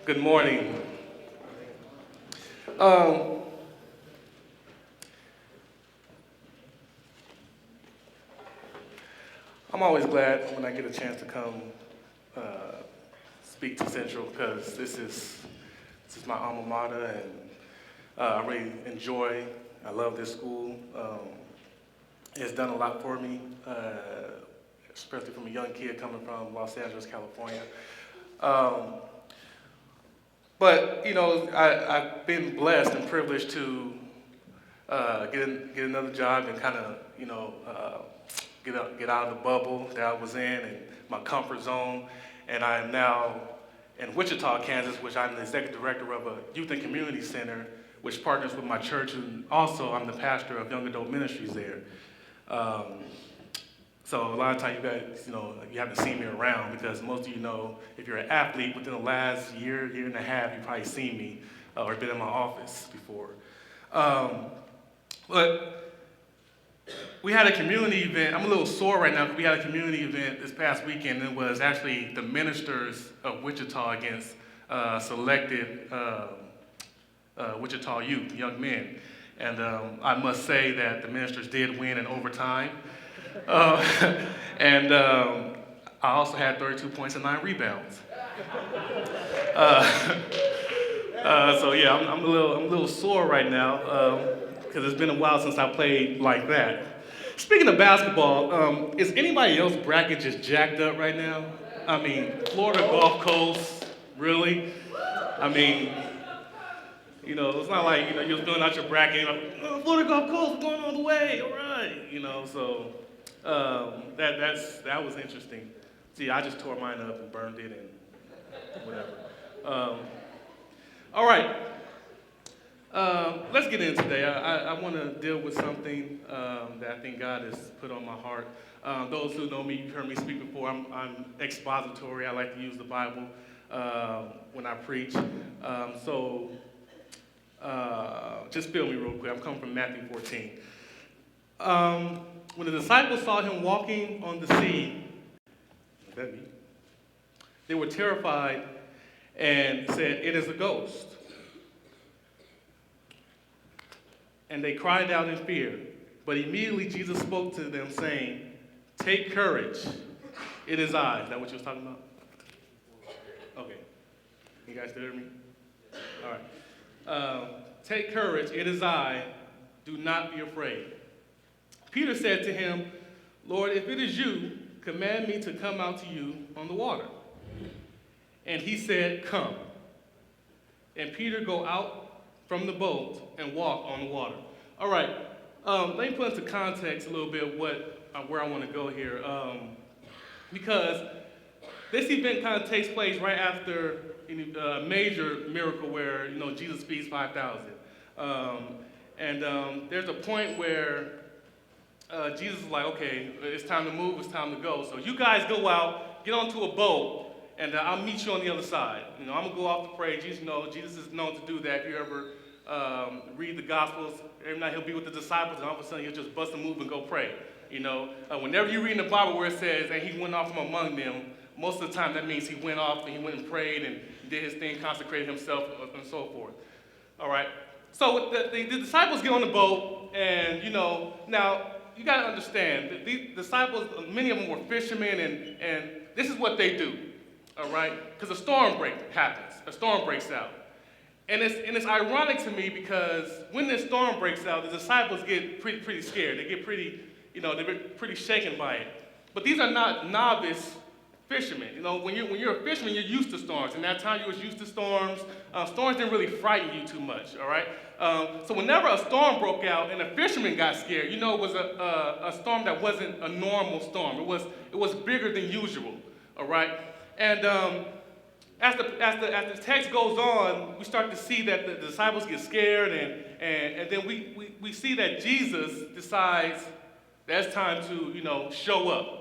Good morning. Um, I'm always glad when I get a chance to come uh, speak to Central because this is my alma mater, and I really enjoy. I love this school. It's done a lot for me, especially from a young kid coming from Los Angeles, California. Um, but I've been blessed and privileged to get another job and kind of get out of the bubble that I was in and my comfort zone. And I am now in Wichita, Kansas, which I'm the executive director of a youth and community center, which partners with my church, and also I'm the pastor of young adult ministries there. Um, so a lot of times you guys, you haven't seen me around because most of you know if you're an athlete within the last year and a half, you've probably seen me or been in my office before. Um, but we had a community event. I'm a little sore right now because we had a community event this past weekend. It was actually the ministers of Wichita against selected Wichita youth, young men. And I must say that the ministers did win in overtime. Uh, and I also had 32 points and 9 rebounds. Uh, so yeah, I'm a little sore right now because it's been a while since I played like that. Speaking of basketball, is anybody else bracket just jacked up right now? I mean, Florida Gulf Coast, really? I mean, it's not like you're filling out your bracket. Florida Gulf Coast going all the way, all right. So that was interesting. See, I just tore mine up and burned it and whatever. All right. Let's get in today. I want to deal with something that I think God has put on my heart. Those who know me, you've heard me speak before. I'm expository. I like to use the Bible when I preach. So just feel me real quick. I'm coming from Matthew 14. When the disciples saw him walking on the sea, they were terrified and said, "It is a ghost." And they cried out in fear. But immediately Jesus spoke to them, saying, "Take courage, it is I." Is that what you was talking about? Okay. You guys still hear me? All right. Take courage, it is I. Do not be afraid. Peter said to him, "Lord, if it is you, command me to come out to you on the water." And he said, "Come." And Peter go out from the boat and walk on the water. All right, let me put into context a little bit where I want to go here, because this event kind of takes place right after a major miracle where Jesus feeds 5,000, and there's a point where Jesus is like, "Okay, it's time to move, it's time to go. So you guys go out, get onto a boat, and I'll meet you on the other side. I'm gonna go off to pray." Jesus is known to do that. If you ever read the Gospels, every night he'll be with the disciples, and all of a sudden he'll just bust a move and go pray. Whenever you read in the Bible where it says that he went off from among them, most of the time that means he went off and he went and prayed and did his thing, consecrated himself, and so forth. All right. So the disciples get on the boat, and now you got to understand that these disciples, many of them were fishermen, and this is what they do. All right, because a storm breaks out. And it's ironic to me because when this storm breaks out, the disciples get pretty scared. They get they're pretty shaken by it. But these are not novice fishermen. When you're a fisherman, you're used to storms. And that time you was used to storms. Storms didn't really frighten you too much. All right. So whenever a storm broke out and a fisherman got scared, it was a storm that wasn't a normal storm. It was bigger than usual. All right. And as the text goes on, we start to see that the disciples get scared, and then we see that Jesus decides that it's time to show up.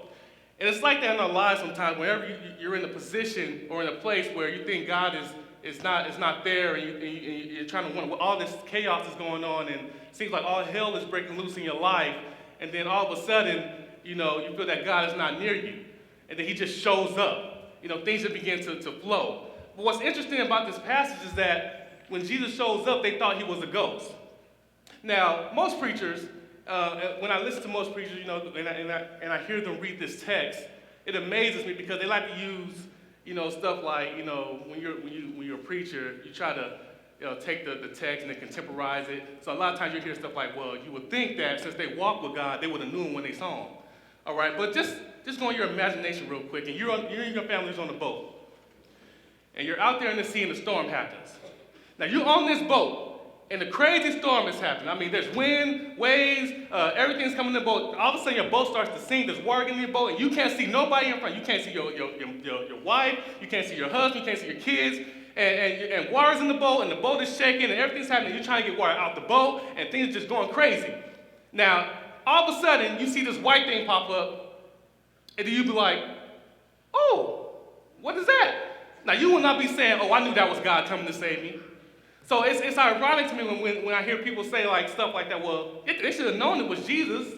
And it's like that in our lives sometimes. Whenever you're in a position or in a place where you think God is not there, and you're trying to wonder, all this chaos is going on, and it seems like all hell is breaking loose in your life, and then all of a sudden, you feel that God is not near you, and then he just shows up. Things that begin to flow. but what's interesting about this passage is that when Jesus shows up, they thought he was a ghost. Now, most preachers, when I listen to most preachers, and I hear them read this text, it amazes me because they like to use, stuff like, when you're a preacher, you try to, take the text and then contemporize it. So a lot of times you hear stuff like, well, you would think that since they walked with God, they would have known him when they saw him. All right, but just go in your imagination real quick, and you and your family's on the boat, and you're out there in the sea, and the storm happens. Now you're on this boat, and the crazy storm is happening. I mean, there's wind, waves, everything's coming in the boat. All of a sudden, your boat starts to sink. There's water in your boat, and you can't see nobody in front. You can't see your wife. You can't see your husband. You can't see your kids. And water's in the boat, and the boat is shaking, and everything's happening. You're trying to get water out the boat, and things are just going crazy. Now, all of a sudden, you see this white thing pop up, and then you be like, oh, what is that? Now, you will not be saying, oh, I knew that was God coming to save me. So it's ironic to me when I hear people say like stuff like that, well, they should have known it was Jesus,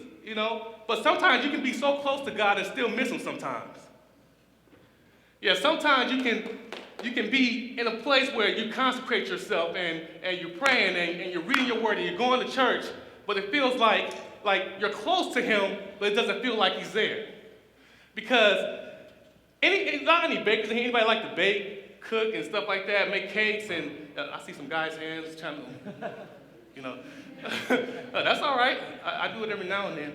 But sometimes you can be so close to God and still miss him sometimes. Yeah, sometimes you can be in a place where you consecrate yourself and you're praying and you're reading your word and you're going to church, but it feels like you're close to him, but it doesn't feel like he's there. Because not any bakers in here, anybody like to bake, cook, and stuff like that, make cakes, and I see some guys' hands trying to, that's all right. I do it every now and then.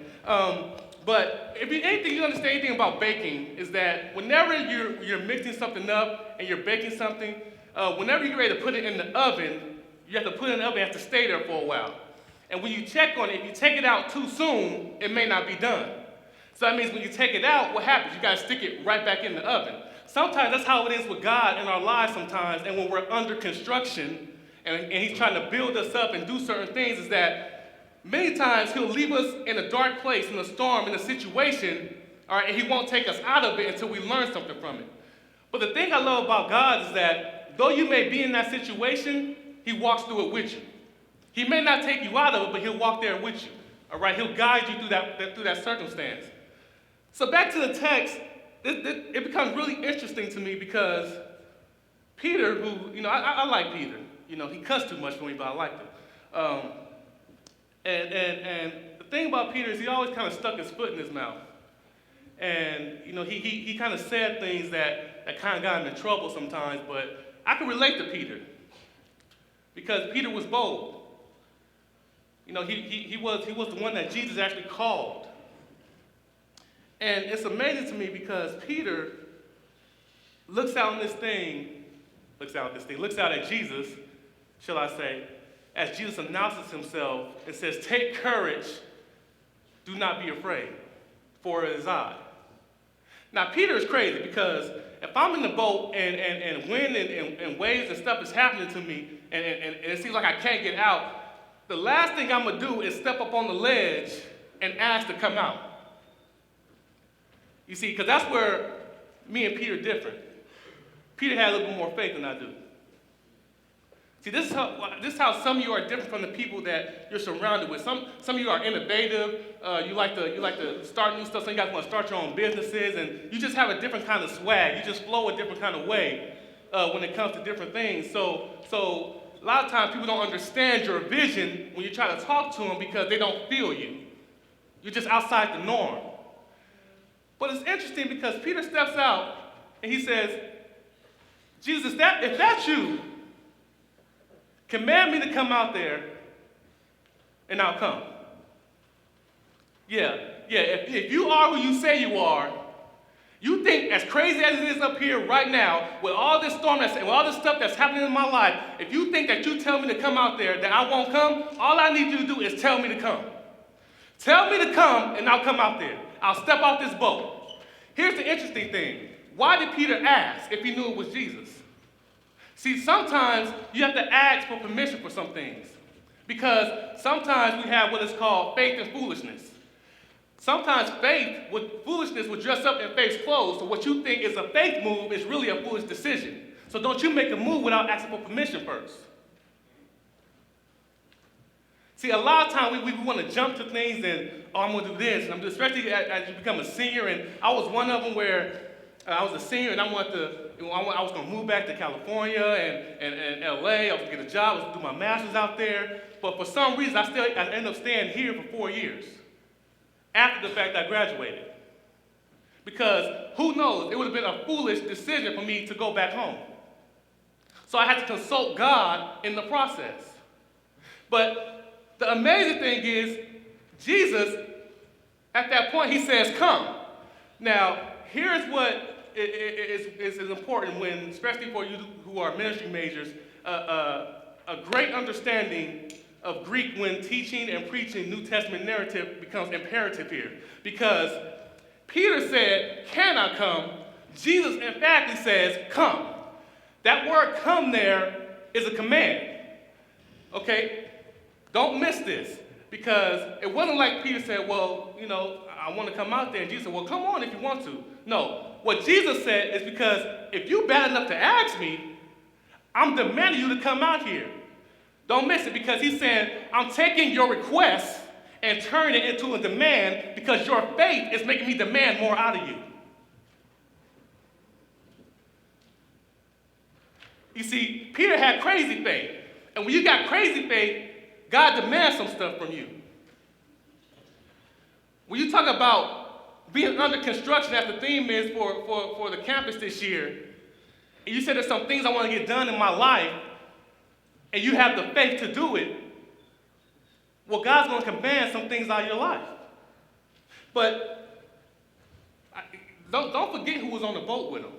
But anything you understand anything about baking is that whenever you're mixing something up and you're baking something, whenever you're ready to put it in the oven, you have to put it in the oven, it has to stay there for a while. And when you check on it, if you take it out too soon, it may not be done. So that means when you take it out, what happens? You got to stick it right back in the oven. Sometimes that's how it is with God in our lives sometimes, and when we're under construction, and he's trying to build us up and do certain things, is that many times he'll leave us in a dark place, in a storm, in a situation, all right, and he won't take us out of it until we learn something from it. But the thing I love about God is that though you may be in that situation, he walks through it with you. He may not take you out of it, but he'll walk there with you. All right, he'll guide you through that circumstance. So back to the text, it becomes really interesting to me because Peter, who, I like Peter. He cussed too much for me, but I liked him. And the thing about Peter is he always kind of stuck his foot in his mouth. And, he kind of said things that kind of got him in trouble sometimes, but I can relate to Peter because Peter was bold. He was the one that Jesus actually called. And it's amazing to me because Peter looks out at Jesus, shall I say, as Jesus announces himself and says, take courage, do not be afraid, for it is I. Now, Peter is crazy because if I'm in the boat and wind and waves and stuff is happening to me and it seems like I can't get out, the last thing I'm going to do is step up on the ledge and ask to come out. You see, because that's where me and Peter are different. Peter had a little bit more faith than I do. See, this is how some of you are different from the people that you're surrounded with. Some of you are innovative. You like to start new stuff. Some of you guys want to start your own businesses, and you just have a different kind of swag. You just flow a different kind of way when it comes to different things. So a lot of times people don't understand your vision when you try to talk to them because they don't feel you. You're just outside the norm. But it's interesting because Peter steps out and he says, Jesus, if that's you, command me to come out there and I'll come. Yeah, if you are who you say you are, you think as crazy as it is up here right now, with all this storm with all this stuff that's happening in my life, if you think that you tell me to come out there that I won't come, all I need you to do is tell me to come. Tell me to come and I'll come out there. I'll step out this boat. Here's the interesting thing. Why did Peter ask if he knew it was Jesus? See, sometimes you have to ask for permission for some things. Because sometimes we have what is called faith and foolishness. Sometimes foolishness will dress up in faith's clothes, so what you think is a faith move is really a foolish decision. So don't you make a move without asking for permission first. See, a lot of times we want to jump to things and, I'm going to do this, and especially as you become a senior, and I was one of them where I was a senior, and I was going to move back to California and LA. I was going to get a job. I was going to do my master's out there. But for some reason, I ended up staying here for 4 years after the fact I graduated. Because who knows, it would have been a foolish decision for me to go back home. So I had to consult God in the process. But the amazing thing is, Jesus, at that point, he says, come. Now, here's what is important when, especially for you who are ministry majors, a great understanding of Greek when teaching and preaching New Testament narrative becomes imperative here. Because Peter said, can I come? Jesus emphatically says, come. That word come there is a command. Okay? Don't miss this. Because it wasn't like Peter said, well, I want to come out there. And Jesus said, well, come on if you want to. No. What Jesus said is because if you bad enough to ask me, I'm demanding you to come out here. Don't miss it, because he's saying, I'm taking your request and turning it into a demand because your faith is making me demand more out of you. You see, Peter had crazy faith. And when you got crazy faith, God demands some stuff from you. When you talk about being under construction, as the theme is for the campus this year, and you said there's some things I want to get done in my life, and you have the faith to do it, well, God's going to command some things out of your life. But don't forget who was on the boat with him.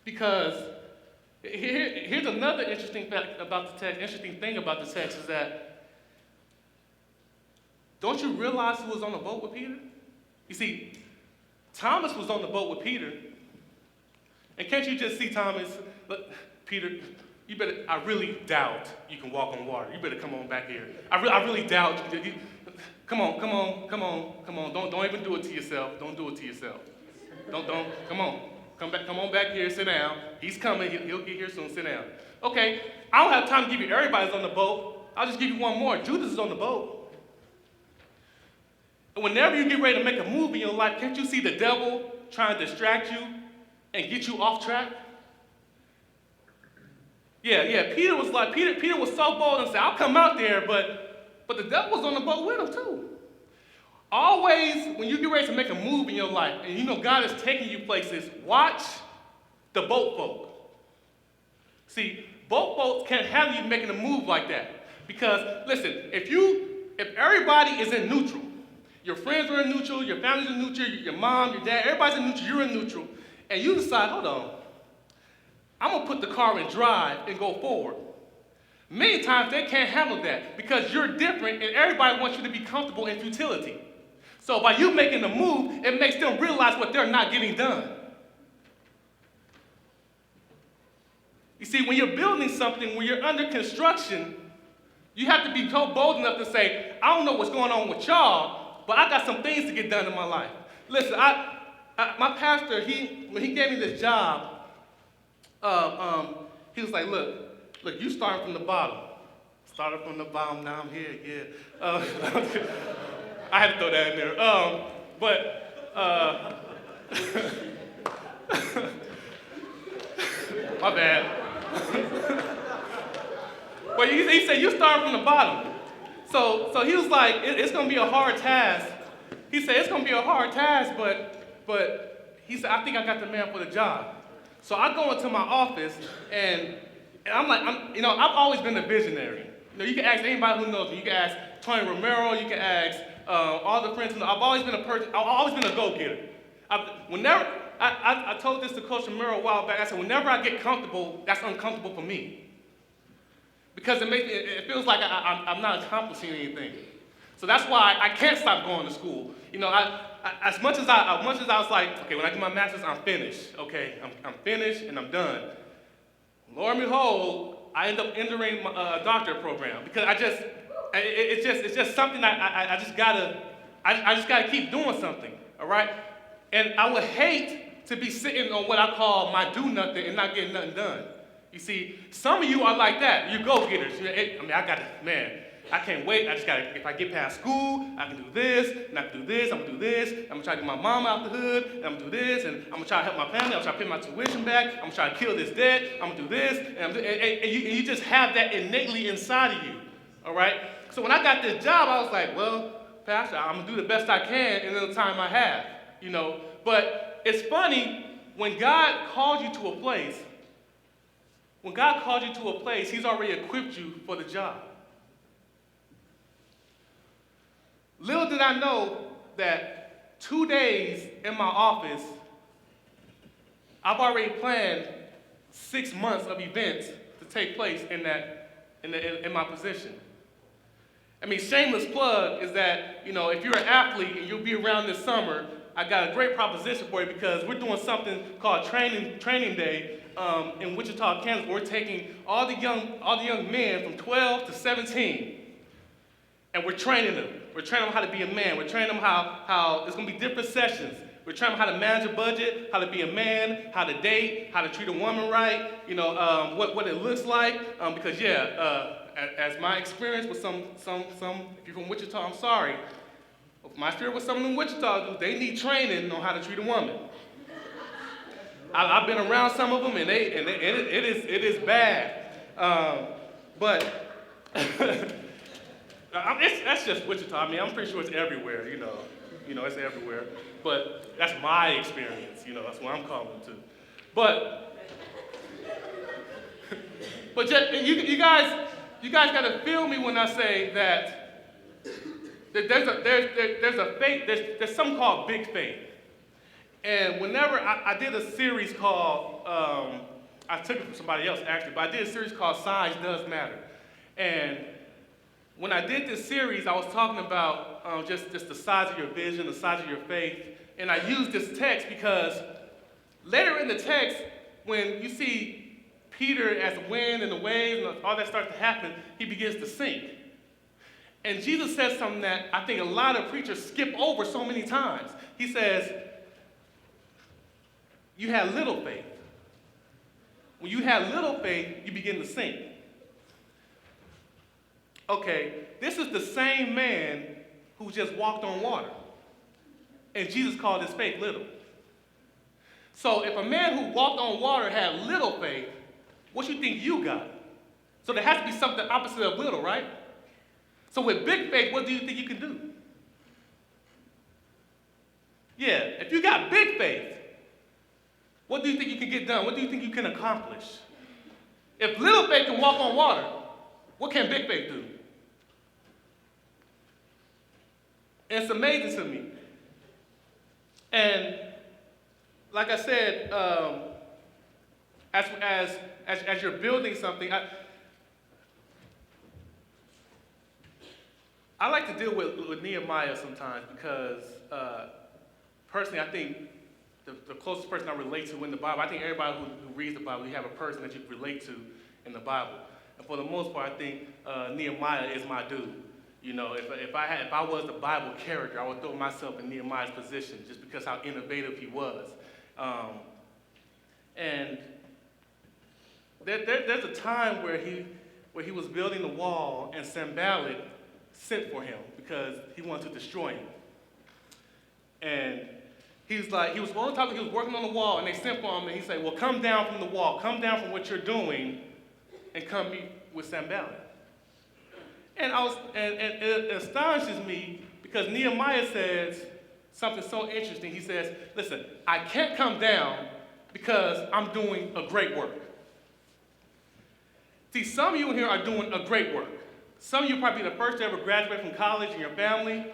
Because here's another interesting fact about the text. Interesting thing about the text is that, don't you realize who was on the boat with Peter? You see, Thomas was on the boat with Peter. And can't you just see Thomas? Look, Peter, I really doubt you can walk on water. You better come on back here. I really doubt you. Come on. Don't even do it to yourself. Don't do it to yourself. Don't, come on. Come on back here, sit down. He's coming, he'll get here soon, sit down. Okay, I don't have time to give you everybody's on the boat. I'll just give you one more. Judas is on the boat. And whenever you get ready to make a move in your life, can't you see the devil trying to distract you and get you off track? Yeah, Peter was so bold and said, I'll come out there, but the devil was on the boat with him too. Always, when you get ready to make a move in your life, and God is taking you places, watch the boat folk. See, boat folks can't handle you making a move like that. Because, listen, if everybody is in neutral, your friends are in neutral, your family's in neutral, your mom, your dad, everybody's in neutral, you're in neutral, and you decide, hold on, I'm going to put the car in drive and go forward. Many times they can't handle that because you're different and everybody wants you to be comfortable in futility. So by you making the move, it makes them realize what they're not getting done. You see, when you're building something, when you're under construction, you have to be so bold enough to say, I don't know what's going on with y'all, but I got some things to get done in my life. Listen, my pastor, when he gave me this job, he was like, look, you starting from the bottom. Started from the bottom, now I'm here, yeah. I had to throw that in there. My bad. But he said, you start from the bottom. So he was like, it's going to be a hard task. He said, it's going to be a hard task, but he said, I think I got the man for the job. So I go into my office, and I'm like, I've always been a visionary. You can ask anybody who knows me. You can ask Tony Romero. You can ask all the friends who know. I've always been a go-getter. I told this to Coach Romero a while back. I said, whenever I get comfortable, that's uncomfortable for me. Because it feels like I'm not accomplishing anything. So that's why I can't stop going to school. As much as I was like, okay, when I do my master's, I'm finished. Okay, I'm finished and I'm done. Lo and behold, I end up entering a doctorate program because it's just something I just gotta keep doing something. All right, and I would hate to be sitting on what I call my do nothing and not getting nothing done. You see, some of you are like that. You're go-getters. I got it, man. I can't wait. I just got to, if I get past school, I can do this, and I can do this, I'm going to do this. I'm going to try to get my mom out the hood, and I'm going to do this, and I'm going to try to help my family. I'm going to try to pay my tuition back. I'm going to try to kill this debt. I'm going to do this. And you just have that innately inside of you, all right? So when I got this job, I was like, well, Pastor, I'm going to do the best I can in the time I have, you know. But it's funny, when God calls you to a place, He's already equipped you for the job. Little did I know that 2 days in my office, I've already planned 6 months of events to take place in my position. I mean, shameless plug is that, you know, if you're an athlete and you'll be around this summer, I got a great proposition for you because we're doing something called Training Day in Wichita, Kansas. We're taking all the young men from 12 to 17, and we're training them. We're training them how to be a man. We're training them how there's going to be different sessions. We're training them how to manage a budget, how to be a man, how to date, how to treat a woman right, you know, what it looks like. Because, as my experience with some, if you're from Wichita, I'm sorry. My experience with some of them in Wichita, they need training on how to treat a woman. I've been around some of them, and it is bad. But that's just Wichita. I mean, I'm pretty sure it's everywhere, you know, it's everywhere. But that's my experience, you know, that's what I'm calling to. But just, you guys got to feel me when I say that there's a faith, there's something called big faith. And whenever I did a series called, I took it from somebody else actually, but I did a series called Size Does Matter. And when I did this series, I was talking about just the size of your vision, the size of your faith. And I used this text because later in the text, when you see Peter as the wind and the waves and all that starts to happen, he begins to sink. And Jesus says something that I think a lot of preachers skip over so many times. He says, you had little faith. When you have little faith, you begin to sink. Okay, this is the same man who just walked on water. And Jesus called his faith little. So if a man who walked on water had little faith, what you think you got? So there has to be something opposite of little, right? So with big faith, what do you think you can do? Yeah, if you got big faith, what do you think you can get done? What do you think you can accomplish? If little faith can walk on water, what can big faith do? And it's amazing to me. And like I said, as you're building something, I like to deal with Nehemiah sometimes because personally I think the closest person I relate to in the Bible, I think everybody who reads the Bible, you have a person that you can relate to in the Bible. And for the most part, I think Nehemiah is my dude. You know, if I was the Bible character, I would throw myself in Nehemiah's position just because how innovative he was. And there's a time where he was building the wall, and Sanballat sent for him because he wanted to destroy him. And he was working on the wall, and they sent for him, and he said, well, come down from the wall, come down from what you're doing, and come meet with Sanballat. And it astonishes me because Nehemiah says something so interesting. He says, listen, I can't come down because I'm doing a great work. See, some of you in here are doing a great work. Some of you probably be the first to ever graduate from college in your family.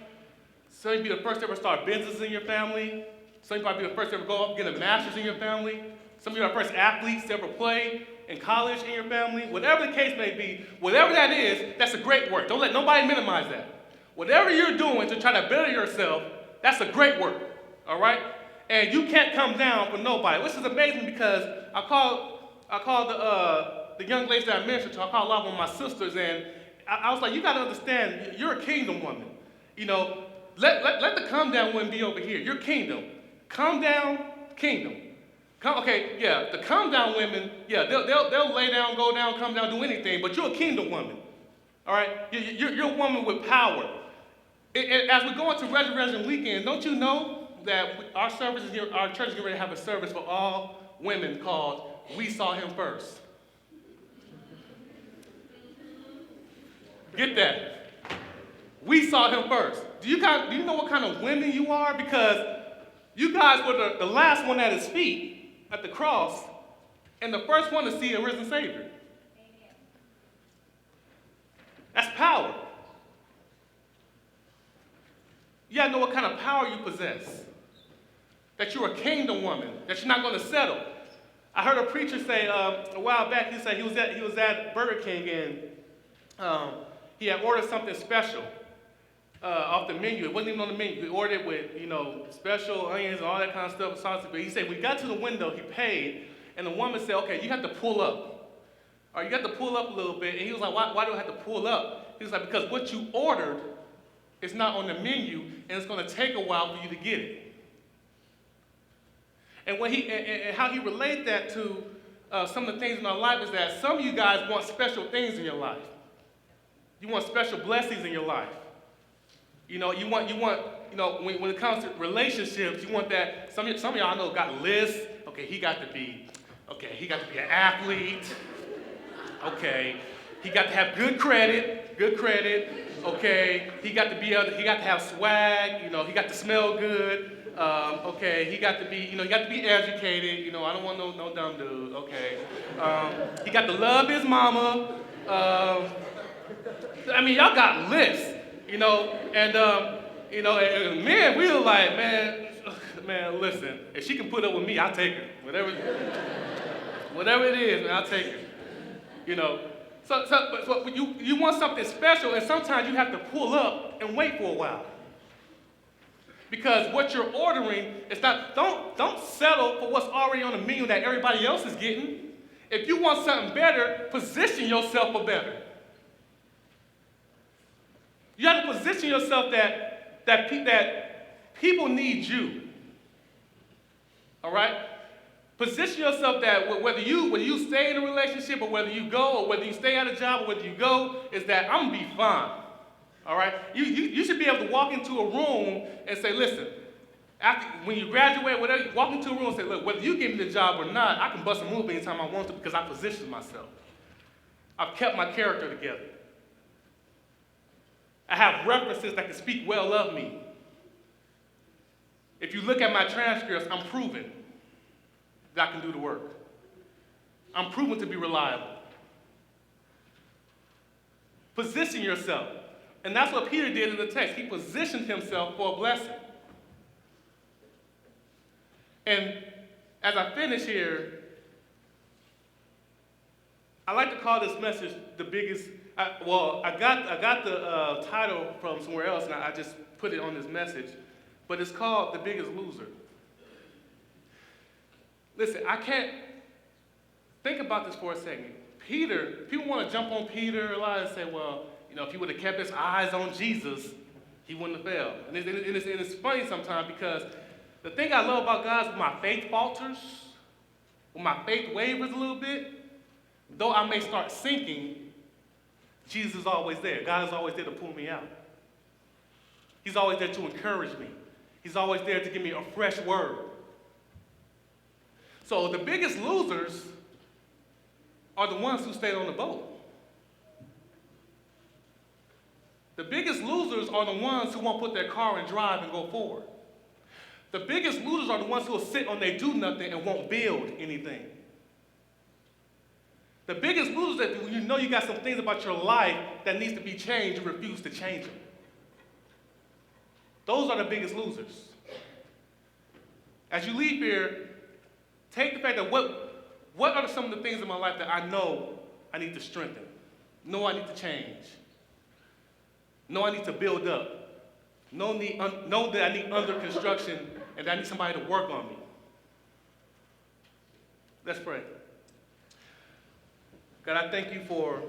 Some of you be the first to ever start business in your family. Some of you probably be the first to ever go up and get a master's in your family. Some of you are the first athletes to ever play in college in your family. Whatever the case may be, whatever that is, that's a great work. Don't let nobody minimize that. Whatever you're doing to try to better yourself, that's a great work, all right? And you can't come down for nobody. Which is amazing because I called the young ladies that I mentioned to, I called a lot of them my sisters, and I was like, you got to understand, you're a kingdom woman. You know, let the come down women be over here. You're kingdom. Come down, kingdom. The come down women, they'll lay down, go down, come down, do anything, but you're a kingdom woman. All right? You're a woman with power. As we go into Resurrection Weekend, don't you know that our church is going to have a service for all women called We Saw Him First? Get that. We saw him first. Do you know what kind of women you are? Because you guys were the last one at his feet at the cross and the first one to see a risen Savior. Amen. That's power. You gotta know what kind of power you possess. That you're a kingdom woman, that you're not gonna settle. I heard a preacher say a while back, he said he was at Burger King and he had ordered something special off the menu. It wasn't even on the menu. He ordered it with, special onions and all that kind of stuff, sausage. But he said, we got to the window, he paid, and the woman said, okay, you have to pull up. Or you got to pull up a little bit. And he was like, why do I have to pull up? He was like, because what you ordered is not on the menu, and it's going to take a while for you to get it. And and how he related that to some of the things in our life is that some of you guys want special things in your life. You want special blessings in your life. You want, when it comes to relationships, you want that. Some of y'all I know got lists. Okay, he got to be an athlete. Okay, he got to have good credit. Okay, he got to have swag. He got to smell good. Okay, he got to be educated. I don't want no dumb dude. Okay, he got to love his mama. Y'all got lists, and men, we were like, man, listen, if she can put up with me, I'll take her. Whatever it is, man, I'll take her. So you want something special, and sometimes you have to pull up and wait for a while. Because what you're ordering is not, don't settle for what's already on the menu that everybody else is getting. If you want something better, position yourself for better. You have to position yourself that people need you. All right? Position yourself that whether you stay in a relationship or whether you go or whether you stay at a job or whether you go, is that I'm going to be fine. All right? You should be able to walk into a room and say, listen, when you graduate, whatever, you walk into a room and say, look, whether you give me the job or not, I can bust a move anytime I want to because I positioned myself. I've kept my character together. I have references that can speak well of me. If you look at my transcripts, I'm proven that I can do the work. I'm proven to be reliable. Position yourself. And that's what Peter did in the text. He positioned himself for a blessing. And as I finish here, I like to call this message the biggest. I got the title from somewhere else, and I just put it on this message. But it's called The Biggest Loser. Listen, I can't think about this for a second. People want to jump on Peter a lot and say, well, if he would have kept his eyes on Jesus, he wouldn't have failed. And it's funny sometimes because the thing I love about God is when my faith falters, when my faith wavers a little bit, though I may start sinking, Jesus is always there. God is always there to pull me out. He's always there to encourage me. He's always there to give me a fresh word. So the biggest losers are the ones who stayed on the boat. The biggest losers are the ones who won't put their car in drive and go forward. The biggest losers are the ones who will sit on their do nothing and won't build anything. The biggest losers that you know you got some things about your life that needs to be changed, you refuse to change them. Those are the biggest losers. As you leave here, take the fact that what are some of the things in my life that I know I need to strengthen? Know I need to change. Know I need to build up. Know that I need under construction and that I need somebody to work on me. Let's pray. God, I thank you for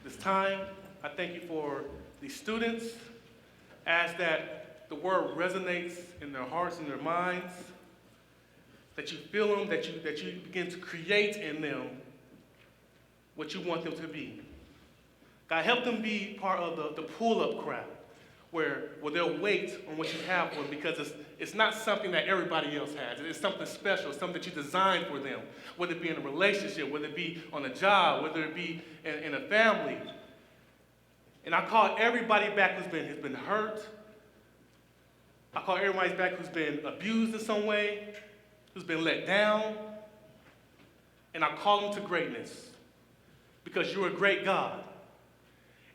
this time. I thank you for these students. Ask that the word resonates in their hearts and their minds, that you feel them, that you begin to create in them what you want them to be. God, God, help them be part of the pull-up crowd where they'll wait on what you have for them because it's not something that everybody else has. It's something special, it's something that you designed for them, whether it be in a relationship, whether it be on a job, whether it be in a family. And I call everybody back who's been hurt. I call everybody back who's been abused in some way, who's been let down. And I call them to greatness because you're a great God.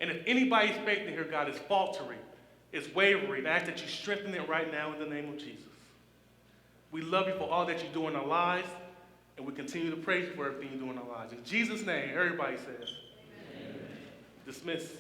And if anybody's faith in here, God, is faltering, is wavering, I ask that you strengthen it right now in the name of Jesus. We love you for all that you do in our lives, and we continue to praise you for everything you do in our lives. In Jesus' name, everybody says, Amen. Dismiss.